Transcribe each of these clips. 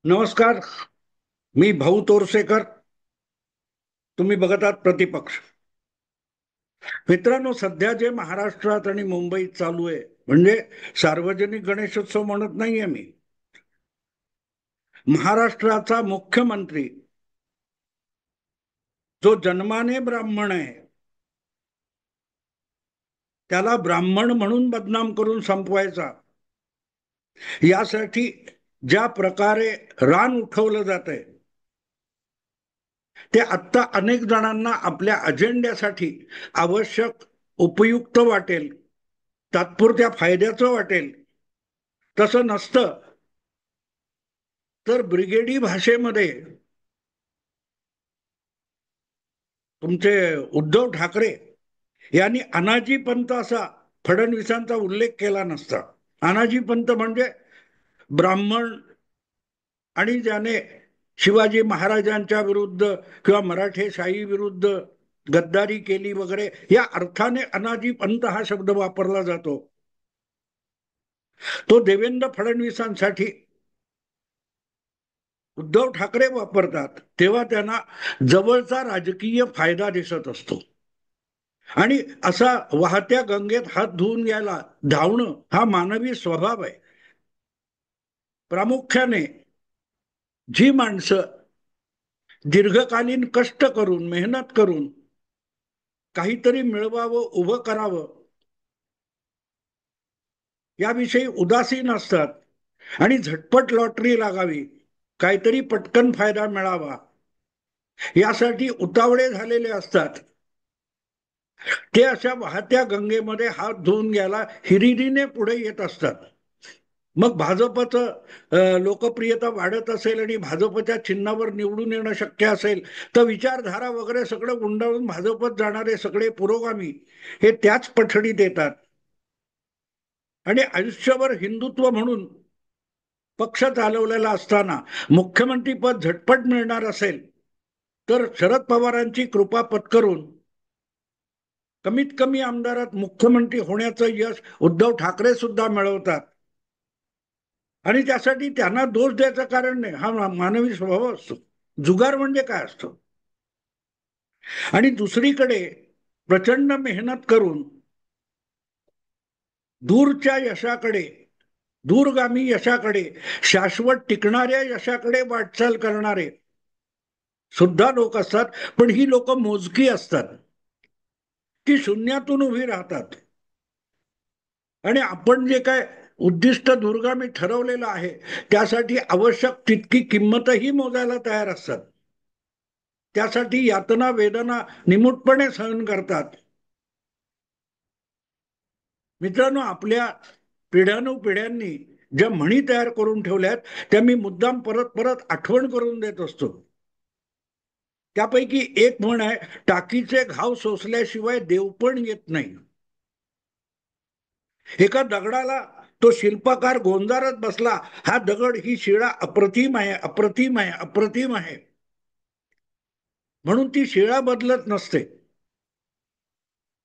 नमस्कार. मी भाऊ तोरसेकर. तुम्ही बघत आहात प्रतिपक्ष. मित्रांनो, सध्या जे महाराष्ट्रात आणि मुंबईत चालू आहे म्हणजे सार्वजनिक गणेशोत्सव म्हणत नाहीये मी. महाराष्ट्राचा मुख्यमंत्री जो जन्माने ब्राह्मण आहे त्याला ब्राह्मण म्हणून बदनाम करून संपवायचा, यासाठी ज्या प्रकारे रान उठवलं जात आहे ते आत्ता अनेक जणांना आपल्या अजेंड्यासाठी आवश्यक, उपयुक्त वाटेल, तात्पुरत्या फायद्याचं वाटेल. तसं नसतं तर ब्रिगेडी भाषेमध्ये तुमचे उद्धव ठाकरे यांनी अनाजी पंत असा फडणवीसांचा उल्लेख केला नसता. अनाजी पंत म्हणजे ब्राह्मण आणि ज्याने शिवाजी महाराजांच्या विरुद्ध किंवा मराठेशाही विरुद्ध गद्दारी केली वगैरे या अर्थाने अनाजी पंत हा शब्द वापरला जातो. तो देवेंद्र फडणवीसांसाठी उद्धव ठाकरे वापरतात तेव्हा त्यांना जवळचा राजकीय फायदा दिसत असतो. आणि असा वाहत्या गंगेत हात धुवून घ्यायला धावणं हा मानवी स्वभाव आहे. प्रामुख्याने जी माणसं दीर्घकालीन कष्ट करून, मेहनत करून काहीतरी मिळवावं, उभं करावं याविषयी उदासीन असतात आणि झटपट लॉटरी लागावी, काहीतरी पटकन फायदा मिळावा यासाठी उतावळे झालेले असतात. ते अशा वाहत्या गंगेमध्ये हात धुवून घ्यायला हिरिरीने पुढे येत असतात. मग भाजपचं लोकप्रियता वाढत असेल आणि भाजपच्या चिन्हावर निवडून येणं शक्य असेल तर विचारधारा वगैरे सगळं गुंडाळून भाजपत जाणारे सगळे पुरोगामी हे त्याच पठडीत येतात. आणि आयुष्यभर हिंदुत्व म्हणून पक्ष चालवलेला असताना मुख्यमंत्री पद झटपट मिळणार असेल तर शरद पवारांची कृपा पत्करून कमीत कमी आमदारात मुख्यमंत्री होण्याचं यश उद्धव ठाकरे सुद्धा मिळवतात. आणि त्यासाठी त्यांना दोष द्यायचं कारण नाही, हा मानवी स्वभाव असतो. जुगार म्हणजे काय असतं. आणि दुसरीकडे प्रचंड मेहनत करून दूरच्या यशाकडे, दूरगामी यशाकडे, शाश्वत टिकणाऱ्या यशाकडे वाटचाल करणारे सुद्धा लोक असतात. पण ही लोक मोजकी असतात, ती शून्यातून उभी राहतात. आणि आपण जे काय उद्दिष्ट दूरगामी ठरवलेलं आहे त्यासाठी आवश्यक तितकी किंमतही मोजायला तयार असतात. त्यासाठी यातना वेदना निमूटपणे सहन करतात. मित्रांनो, आपल्या पिढ्यानुपिढ्यांनी ज्या म्हणी तयार करून ठेवल्यात त्या मी मुद्दाम परत परत आठवण करून देत असतो. त्यापैकी एक म्हण आहे, टाकीचे घाव सोसल्याशिवाय देवपण येत नाही. एका दगडाला तो शिल्पकार गोंजारत बसला, हा दगड, ही शिळा अप्रतिम आहे, अप्रतिम आहे, अप्रतिम आहे म्हणून ती शिळा बदलत नसते.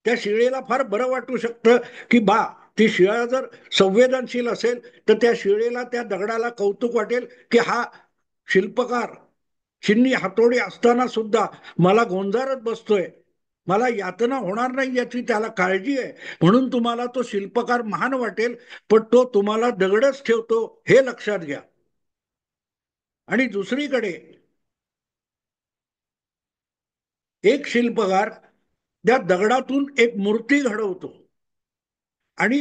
त्या शिळेला फार बरं वाटू शकतं की बा, ती शिळा जर संवेदनशील असेल तर त्या शिळेला, त्या दगडाला कौतुक वाटेल की हा शिल्पकार चिन्नी हातोडी असताना सुद्धा मला गोंजारत बसतोय, मला यातना होणार नाही याची त्याला काळजी आहे, म्हणून तुम्हाला तो शिल्पकार महान वाटेल. पण तो तुम्हाला दगडच ठेवतो हे लक्षात घ्या. आणि दुसरीकडे एक शिल्पकार त्या दगडातून एक मूर्ती घडवतो आणि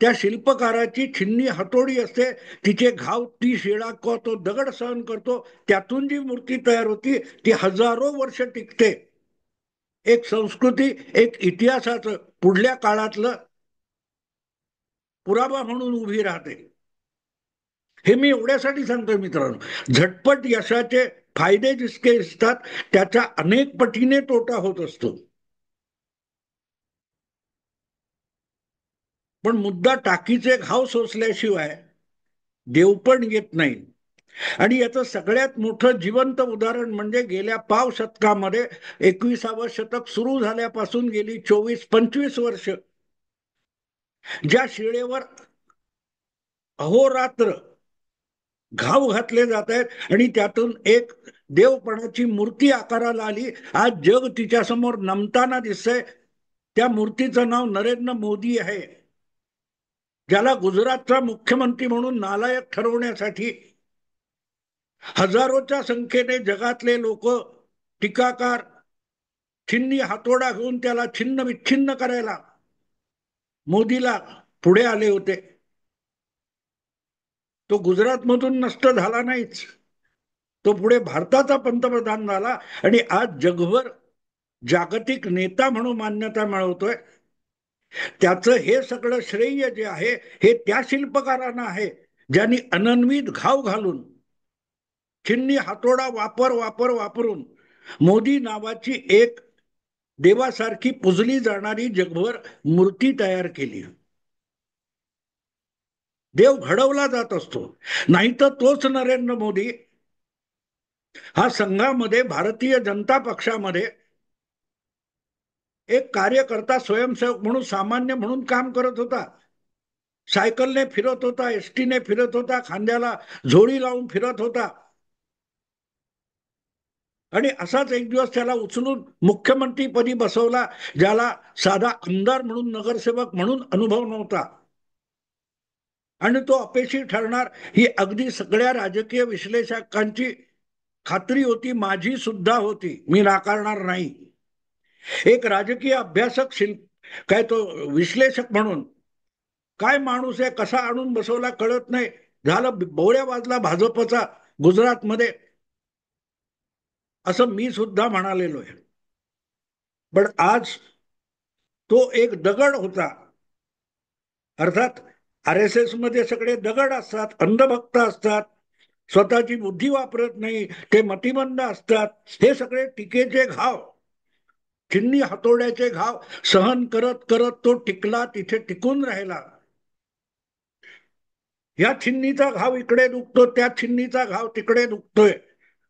त्या शिल्पकाराची छिन्नी हातोडी असते, तिचे घाव, ती शिळा किंवा तो दगड सहन करतो, त्यातून जी मूर्ती तयार होती ती हजारो वर्ष टिकते. एक संस्कृती, एक इतिहासाचं पुढल्या काळातलं पुरावा म्हणून उभी राहते. हे मी एवढ्यासाठी सांगतोय मित्रांनो, झटपट यशाचे फायदे जितके दिसतात त्याच्या अनेक पटीने तोटा होत असतो. पण मुद्दा टाकीचे घाव सोसल्याशिवाय देवपण येत नाही. आणि याचं सगळ्यात मोठं जिवंत उदाहरण म्हणजे गेल्या पाव शतकामध्ये 21वं शतक सुरू झाल्यापासून गेली 24-25 वर्ष ज्या शिळेवर अहोरात्र घाव घातले जात आहेत आणि त्यातून एक देवपणाची मूर्ती आकाराला आली. आज जग तिच्या समोर नमताना दिसतंय. त्या मूर्तीचं नाव नरेंद्र मोदी आहे, ज्याला गुजरातचा मुख्यमंत्री म्हणून नालायक ठरवण्यासाठी हजारोच्या संख्येने जगातले लोक, टीकाकार, छिन्नी हातोडा घेऊन त्याला छिन्न विच्छिन्न करायला मोदीला पुढे आले होते. तो गुजरातमधून नष्ट झाला नाहीच, तो पुढे भारताचा पंतप्रधान झाला आणि आज जगभर जागतिक नेता म्हणून मान्यता मिळवतोय. त्याचं हे सगळं श्रेय जे आहे हे त्या शिल्पकारांना आहे ज्यांनी अनन्वित घाव घालून, छिन्नी हातोडा वापरून मोदी नावाची एक देवासारखी पुजली जाणारी जगभर मूर्ती तयार केली. देव घडवला जात असतो, नाहीतर तोच नरेंद्र मोदी हा संघामध्ये, भारतीय जनता पक्षामध्ये एक कार्यकर्ता, स्वयंसेवक म्हणून, सामान्य म्हणून काम करत होता. सायकलने फिरत होता, एसटीने फिरत होता, खांद्याला झोळी लावून फिरत होता. आणि असाच एक दिवस त्याला उचलून मुख्यमंत्रीपदी बसवला, ज्याला साधा आमदार म्हणून, नगरसेवक म्हणून अनुभव नव्हता. आणि तो अपयशी ठरणार ही अगदी सगळ्या राजकीय विश्लेषकांची खात्री होती, माझी सुद्धा होती, मी नाकारणार नाही. एक राजकीय अभ्यासक, काय तो विश्लेषक म्हणून, काय माणूस आहे, कसा आणून बसवला कळत नाही, झालं बोळ्या वाजला भाजपचा गुजरातमध्ये, असं मी सुद्धा म्हणालेलो आहे. पण आज तो एक दगड होता. अर्थात RSS मध्ये सगळे दगड असतात, अंधभक्त असतात, स्वतःची बुद्धी वापरत नाही, ते मतिमंद असतात. हे सगळे टीकेचे घाव, छिन्नी हातोड्याचे घाव सहन करत करत तो टिकला, तिथे टिकून राहिला. या छिन्नीचा घाव इकडे दुखतो, त्या छिन्नीचा घाव तिकडे दुखतोय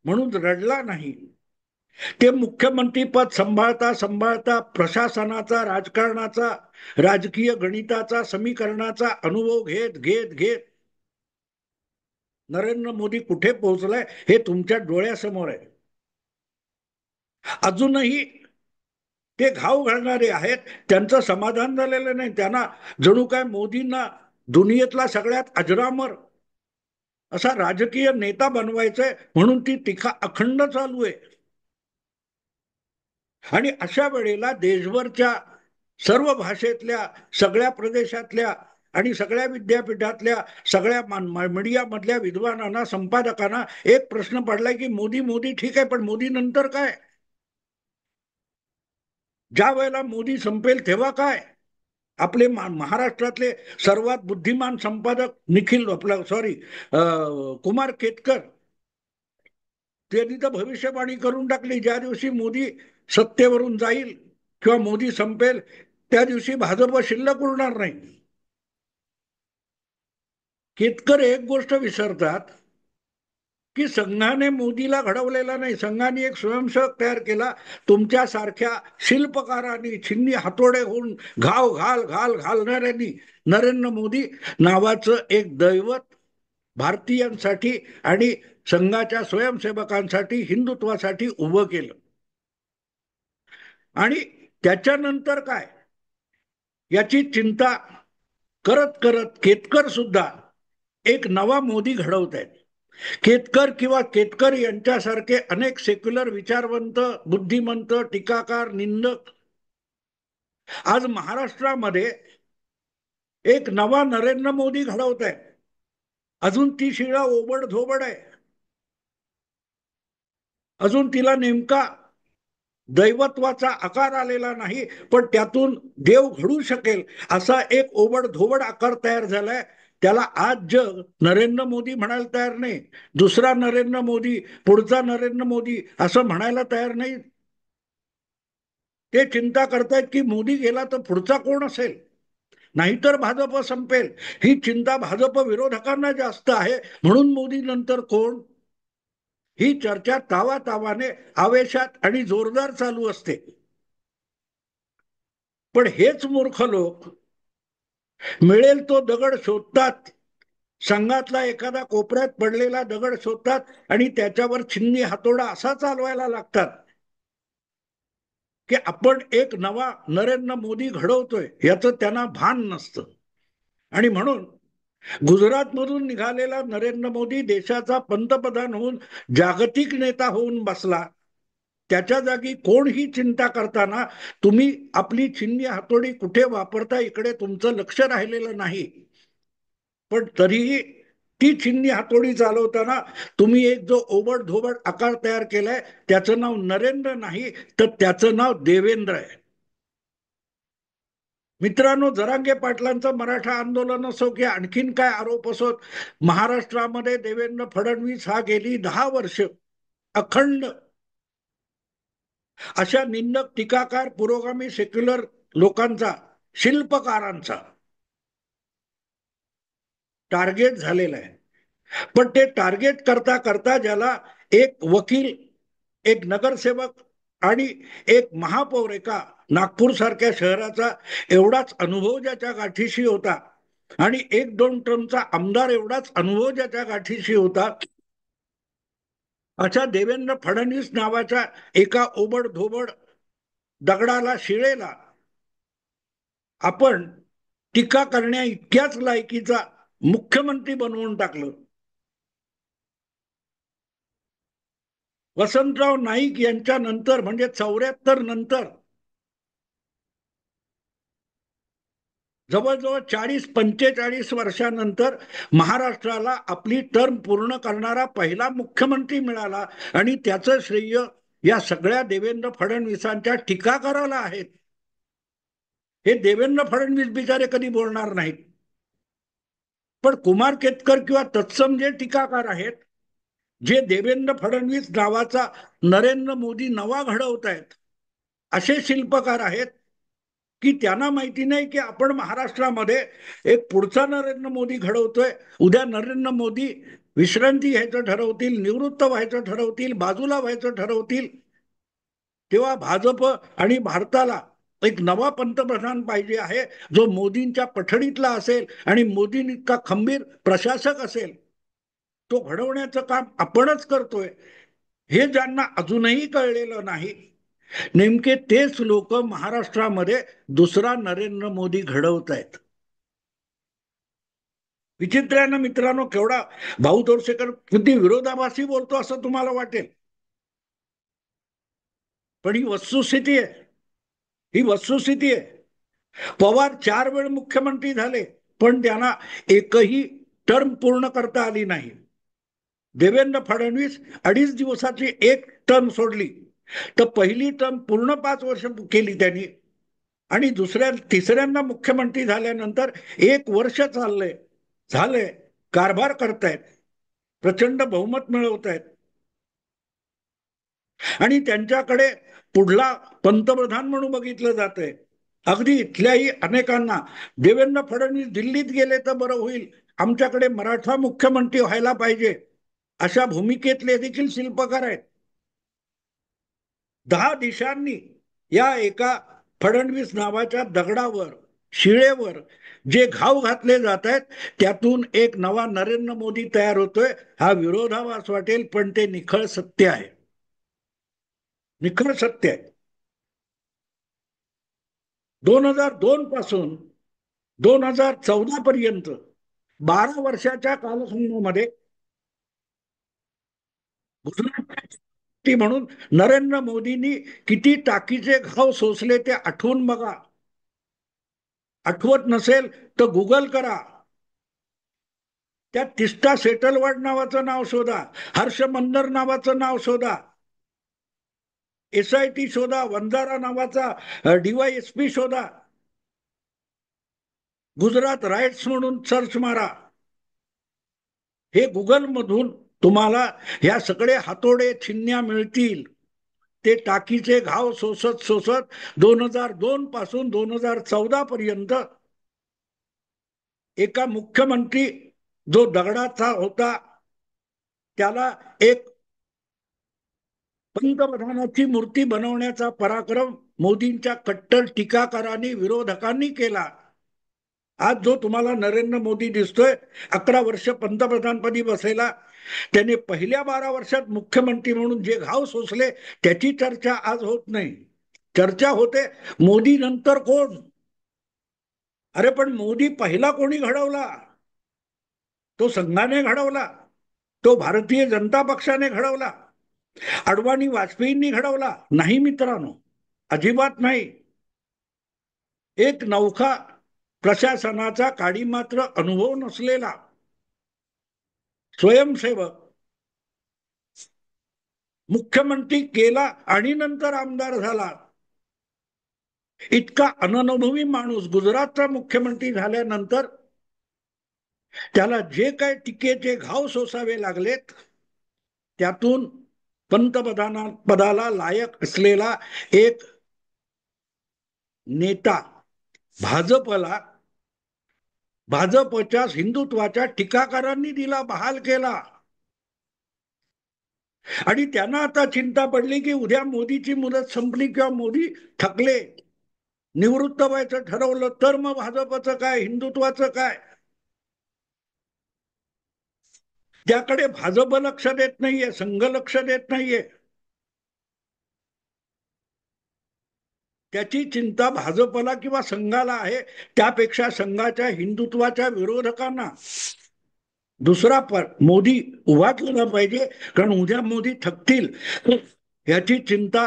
म्हणून रडला नाही. ते मुख्यमंत्री पद सांभाळता सांभाळता प्रशासनाचा, राजकारणाचा, राजकीय गणिताचा, समीकरणाचा अनुभव घेत घेत घेत नरेंद्र मोदी कुठे पोहोचलाय हे तुमच्या डोळ्यासमोर आहे. अजूनही ते घाव घालणारे आहेत, त्यांचं समाधान झालेलं नाही. त्यांना जणू काय मोदींना दुनियेतला सगळ्यात अजरामर असा राजकीय नेता बनवायचंय म्हणून ती टीका अखंड चालू आहे. आणि अशा वेळेला देशभरच्या सर्व भाषेतल्या, सगळ्या प्रदेशातल्या आणि सगळ्या विद्यापीठातल्या, सगळ्या मीडियामधल्या विद्वानांना, संपादकांना एक प्रश्न पडलाय की मोदी मोदी ठीक आहे, पण मोदी नंतर काय? ज्या वेळेला मोदी संपेल तेव्हा काय? आपले महाराष्ट्रातले सर्वात बुद्धिमान संपादक निखिल, आपला सॉरी कुमार केतकर, त्यांनी तर भविष्यवाणी करून टाकली, ज्या दिवशी मोदी सत्तेवरून जाईल किंवा मोदी संपेल त्या दिवशी भाजप शिल्लक उरणार नाही. केतकर एक गोष्ट विसरतात की संघाने मोदीला घडवलेला नाही, संघाने एक स्वयंसेवक तयार केला. तुमच्यासारख्या शिल्पकारांनी, छिन्नी हातोडे होऊन घाव घालणाऱ्यांनी नरेंद्र मोदी नावाचं एक दैवत भारतीयांसाठी आणि संघाच्या स्वयंसेवकांसाठी, हिंदुत्वासाठी उभं केलं. आणि त्याच्यानंतर काय याची चिंता करत करत केतकर सुद्धा एक नवा मोदी घडवत आहेत. केतकर किंवा केतकर यांच्यासारखे अनेक सेक्युलर विचारवंत, बुद्धिमंत, टीकाकार, निंदक आज महाराष्ट्रामध्ये एक नवा नरेंद्र मोदी घडवत आहे. अजून ती शिळा ओबड धोबड आहे, अजून तिला नेमका दैवत्वाचा आकार आलेला नाही, पण त्यातून देव घडू शकेल असा एक ओबड धोबड आकार तयार झालाय. त्याला आज जग नरेंद्र मोदी म्हणायला तयार नाही, दुसरा नरेंद्र मोदी, पुढचा नरेंद्र मोदी असं म्हणायला तयार नाही. ते चिंता करतायत की मोदी गेला तर पुढचा कोण असेल, नाहीतर भाजप संपेल. ही चिंता भाजप विरोधकांना जास्त आहे, म्हणून मोदी नंतर कोण, ही चर्चा तावातावाने, आवेशात आणि जोरदार चालू असते. पण हेच मूर्ख लोक मिळेल तो दगड शोधतात संघातला एखादा कोपऱ्यात पडलेला दगड शोधतात आणि त्याच्यावर छिन्नी हातोडा असा चालवायला लागतात की आपण एक नवा नरेंद्र मोदी घडवतोय याचं त्यांना भान नसतं. आणि म्हणून गुजरात मधून निघालेला नरेंद्र मोदी देशाचा पंतप्रधान होऊन जागतिक नेता होऊन बसला. त्याच्या जागी कोण ही चिंता करताना तुम्ही आपली छिन्नी हातोडी कुठे वापरता इकडे तुमचं लक्ष राहिलेलं नाही. पण तरीही ती छिन्नी हातोडी चालवताना तुम्ही एक जो ओबड धोबड आकार तयार केलाय त्याचं नाव नरेंद्र नाही तर त्याचं नाव देवेंद्र आहे. मित्रांनो, जरांगे पाटलांचं मराठा आंदोलन असो की आणखीन काय आरोप असोत, महाराष्ट्रामध्ये देवेंद्र फडणवीस हा गेली 10 वर्ष अखंड अशा निंदक टीकाकार पुरोगामी सेक्युलर लोकांचा, शिल्पकारांचा टार्गेट झालेला आहे. पण ते टार्गेट करता करता ज्याला एक वकील, एक नगरसेवक आणि एक महापौर एका नागपूर सारख्या शहराचा एवढाच अनुभव ज्याच्या गाठीशी होता आणि 1-2 टर्मचा आमदार एवढाच अनुभव ज्याच्या गाठीशी होता, अशा देवेंद्र फडणवीस नावाच्या एका ओबड धोबड दगडाला, शिळेला आपण टीका करण्या इतक्याच लायकीचा मुख्यमंत्री बनवून टाकलं. वसंतराव नाईक यांच्या नंतर म्हणजे 74 नंतर जवळजवळ 40-45 वर्षानंतर महाराष्ट्राला आपली टर्म पूर्ण करणारा पहिला मुख्यमंत्री मिळाला आणि त्याचं श्रेय या सगळ्या देवेंद्र फडणवीसांच्या टीकाकाराला आहेत. हे देवेंद्र फडणवीस बिचारे कधी बोलणार नाहीत. पण कुमार केतकर किंवा तत्सम जे टीकाकार आहेत, जे देवेंद्र फडणवीस नावाचा नरेंद्र मोदी नवा घडवत आहेत, असे शिल्पकार आहेत की त्यांना माहिती नाही की आपण महाराष्ट्रामध्ये एक पुढचा नरेंद्र मोदी घडवतोय. उद्या नरेंद्र मोदी विश्रांती घ्यायचं ठरवतील, निवृत्त व्हायचं ठरवतील, बाजूला व्हायचं ठरवतील, तेव्हा भाजप आणि भारताला एक नवा पंतप्रधान पाहिजे आहे जो मोदींच्या पठडीतला असेल आणि मोदींइतका खंबीर प्रशासक असेल. तो घडवण्याचं काम आपणच करतोय हे ज्यांना अजूनही कळलेलं नाही, नेमके तेच लोक महाराष्ट्रामध्ये दुसरा नरेंद्र मोदी घडवत आहेत. विचित्र आहे ना मित्रांनो, केवढा भाऊ तोरसेकर किती विरोधाभासी बोलतो असं तुम्हाला वाटेल, पण ही वस्तुस्थिती आहे. ही वस्तुस्थिती आहे. पवार 4 वेळ मुख्यमंत्री झाले पण त्यांना एकही टर्म पूर्ण करता आली नाही. देवेंद्र फडणवीस 2.5 दिवसाची एक टर्म सोडली तर पहिली टर्म पूर्ण 5 वर्ष केली त्यांनी आणि तिसऱ्यांदा मुख्यमंत्री झाल्यानंतर 1 वर्ष झालंय, कारभार करतायत, प्रचंड बहुमत मिळवतायत आणि त्यांच्याकडे पुढला पंतप्रधान म्हणून बघितलं जातंय. अगदी इथल्याही अनेकांना देवेंद्र फडणवीस दिल्लीत गेले तर बरं होईल, आमच्याकडे मराठा मुख्यमंत्री व्हायला पाहिजे, अशा भूमिकेतले देखील शिल्पकार आहेत. 10 दिशांनी या एका फडणवीस नावाच्या दगडावर, शिळेवर जे घाव घातले जात आहेत त्यातून एक नवा नरेंद्र मोदी तयार होतोय. हा विरोधाभास वाटेल पण ते निखळ सत्य आहे. निखळ सत्य आहे. 2002 पासून 2014 पर्यंत 12 वर्षाच्या कालखंडामध्ये गुजरात म्हणून नरेंद्र मोदींनी किती टाकीचे घाव सोसले ते आठवून बघा. आठवत नसेल तर गुगल करा. त्या तिस्ता सेटलवर्ड नावाचं नाव शोधा, हर्ष मंदर नावाचं नाव शोधा, SIT शोधा, वंजारा नावाचा DYSP शोधा, गुजरात राईट्स म्हणून सर्च मारा. हे गुगल मधून तुम्हाला ह्या सगळे हातोडे छिन्न्या मिळतील. ते टाकीचे घाव सोसत सोसत 2002 पासून 2014 पर्यंत एका मुख्यमंत्री जो दगडाचा होता त्याला एक पंतप्रधानाची मूर्ती बनवण्याचा पराक्रम मोदींच्या कट्टर टीकाकारांनी, विरोधकांनी केला. आज जो तुम्हाला नरेंद्र मोदी दिसतोय 11 वर्ष पंतप्रधानपदी बसलेला, त्याने पहिल्या 12 वर्षात मुख्यमंत्री म्हणून जे घाव सोसले त्याची चर्चा आज होत नाही. चर्चा होते मोदी नंतर कोण. अरे पण मोदी पहिला कोणी घडवला? तो संघाने घडवला, तो भारतीय जनता पक्षाने घडवला, अडवाणी वाजपेयींनी घडवला? नाही मित्रांनो, अजिबात नाही. एक नौखा प्रशासनाचा काडी मात्र अनुभव नसलेला स्वयंसेवक मुख्यमंत्री केला आणि नंतर आमदार झाला. इतका अननुभवी माणूस गुजरातचा मुख्यमंत्री झाल्यानंतर त्याला जे काय टीकेचे घाव सोसावे लागलेत, त्यातून पंतप्रधान पदाला लायक असलेला एक नेता भाजपच्या हिंदुत्वाच्या टीकाकारांनी दिला, बहाल केला. आणि त्यांना आता चिंता पडली की उद्या मोदीची मुदत संपली किंवा मोदी थकले, निवृत्त व्हायचं ठरवलं तर मग भाजपचं काय, हिंदुत्वाचं काय? त्याकडे भाजप लक्ष देत नाहीये, संघ लक्ष देत नाहीये. त्याची चिंता भाजपला किंवा संघाला आहे, त्यापेक्षा संघाच्या हिंदुत्वाच्या विरोधकांना दुसरा मोदी उभा केला पाहिजे, कारण उद्या मोदी थकतील याची चिंता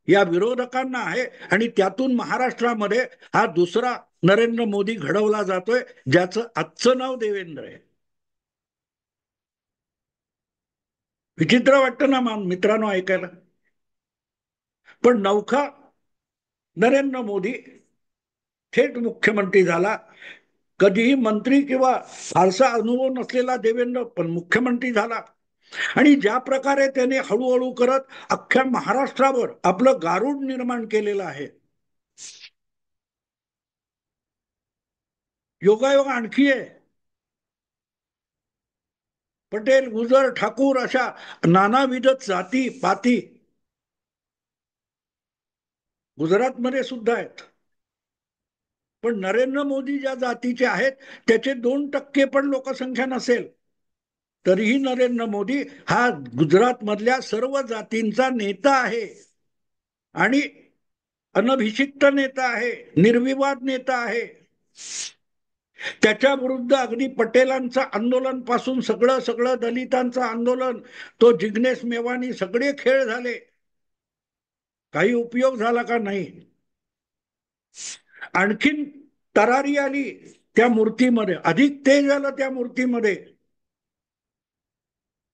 या विरोधकांना आहे. आणि त्यातून महाराष्ट्रामध्ये हा दुसरा नरेंद्र मोदी घडवला जातोय, ज्याचं आजचं नाव देवेंद्र आहे. विचित्र वाटतं ना मित्रांनो ऐकायला. पण नौखा नरेंद्र मोदी थेट मुख्यमंत्री झाला. कधीही मंत्री किंवा फारसा अनुभव नसलेला देवेंद्र पण मुख्यमंत्री झाला. आणि ज्या प्रकारे त्याने हळूहळू करत अख्ख्या महाराष्ट्रावर आपलं गारूड निर्माण केलेलं आहे, योगायोग आणखी आहे. पटेल, गुजर, ठाकूर अशा नानाविध जाती पाती गुजरातमध्ये सुद्धा आहेत. पण नरेंद्र मोदी ज्या जातीचे आहेत त्याचे 2% पण लोकसंख्या नसेल, तरीही नरेंद्र मोदी हा गुजरात मधल्या सर्व जातींचा नेता आहे आणि अनभिषिक्त नेता आहे, निर्विवाद नेता आहे. त्याच्या विरुद्ध अगदी पटेलांचं आंदोलन पासून सगळं सगळं दलितांचं आंदोलन, तो जिग्नेश मेवानी, सगळे खेळ झाले, काही उपयोग झाला का? नाही. आणखीन तरारी आली त्या मूर्तीमध्ये, अधिक तेज आलं त्या मूर्तीमध्ये.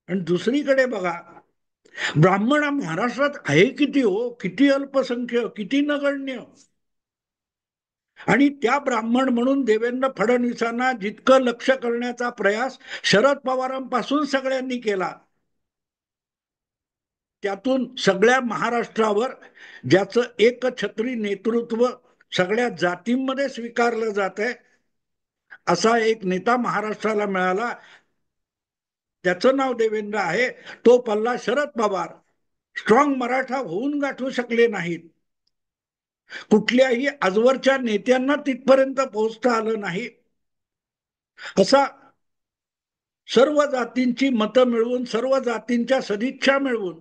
आणि दुसरीकडे बघा, ब्राह्मण महाराष्ट्रात आहे किती हो, किती अल्पसंख्य, किती नगण्य. आणि त्या ब्राह्मण म्हणून देवेंद्र फडणवीसांना जितकं लक्ष करण्याचा प्रयास शरद पवारांपासून सगळ्यांनी केला, त्यातून सगळ्या महाराष्ट्रावर ज्याचं एकछत्री नेतृत्व सगळ्या जातींमध्ये स्वीकारलं जात आहे, असा एक नेता महाराष्ट्राला मिळाला, त्याचं नाव देवेंद्र आहे. तो पल्ला शरद पवार स्ट्रॉंग मराठा होऊन गाठू शकले नाहीत. कुठल्याही आजवरच्या नेत्यांना तिथपर्यंत पोहोचता आलं नाही. असा सर्व जातींची मतं मिळवून, सर्व जातींच्या सदिच्छा मिळवून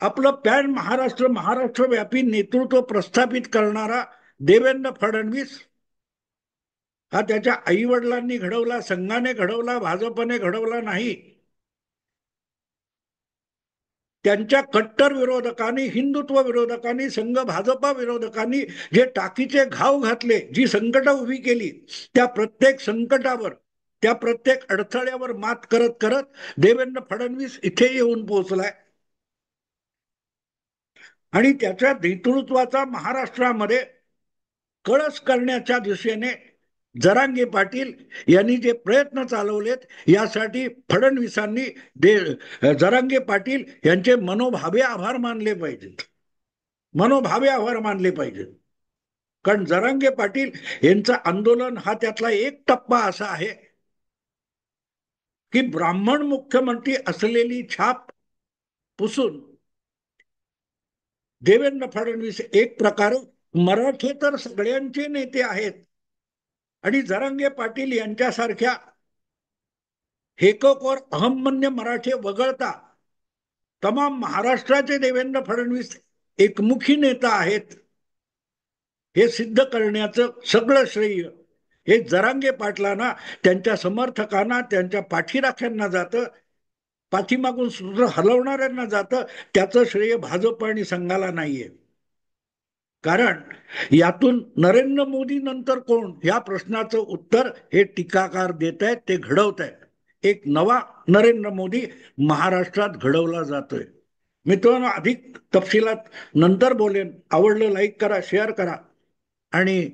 आपलं पॅन महाराष्ट्र व्यापी नेतृत्व प्रस्थापित करणारा देवेंद्र फडणवीस हा त्याच्या आई वडिलांनी घडवला, संघाने घडवला, भाजपने घडवला नाही. त्यांच्या कट्टर विरोधकांनी, हिंदुत्व विरोधकांनी, संघ भाजपा विरोधकांनी जे टाकीचे घाव घातले, जी संकट उभी केली, त्या प्रत्येक संकटावर, त्या प्रत्येक अडथळ्यावर मात करत करत देवेंद्र फडणवीस इथे येऊन पोहोचलाय. आणि त्याच्या नेतृत्वाचा महाराष्ट्रामध्ये कळस करण्याच्या दिशेने जरांगे पाटील यांनी जे प्रयत्न चालवलेत, यासाठी फडणवीसांनी जरांगे पाटील यांचे मनोभावे आभार मानले पाहिजेत, मनोभावे आभार मानले पाहिजेत. कारण जरांगे पाटील यांचं आंदोलन हा त्यातला एक टप्पा असा आहे की ब्राह्मण मुख्यमंत्री असलेली छाप पुसून देवेंद्र फडणवीस एक प्रकारे मराठे तर सगळ्यांचे नेते आहेत आणि जरांगे पाटील यांच्यासारख्या हेकोकोर अहमन्य मराठे वगळता तमाम महाराष्ट्राचे देवेंद्र फडणवीस एकमुखी नेता आहेत हे सिद्ध करण्याचं सगळं श्रेय हे जरांगे पाटलांना, त्यांच्या समर्थकांना, त्यांच्या पाठीराख्यांना जातं, पाठीमागून सूत्र हलवणाऱ्यांना जातं. त्याचं श्रेय भाजप आणि संघाला नाहीये. कारण यातून नरेंद्र मोदी नंतर कोण या प्रश्नाचं उत्तर हे टीकाकार देत आहेत, ते घडवत आहेत. एक नवा नरेंद्र मोदी महाराष्ट्रात घडवला जातोय. मित्रांनो, अधिक तपशिलात नंतर बोलेन. आवडलं लाईक करा, शेअर करा आणि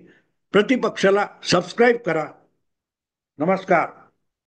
प्रतिपक्षाला सबस्क्राईब करा. नमस्कार.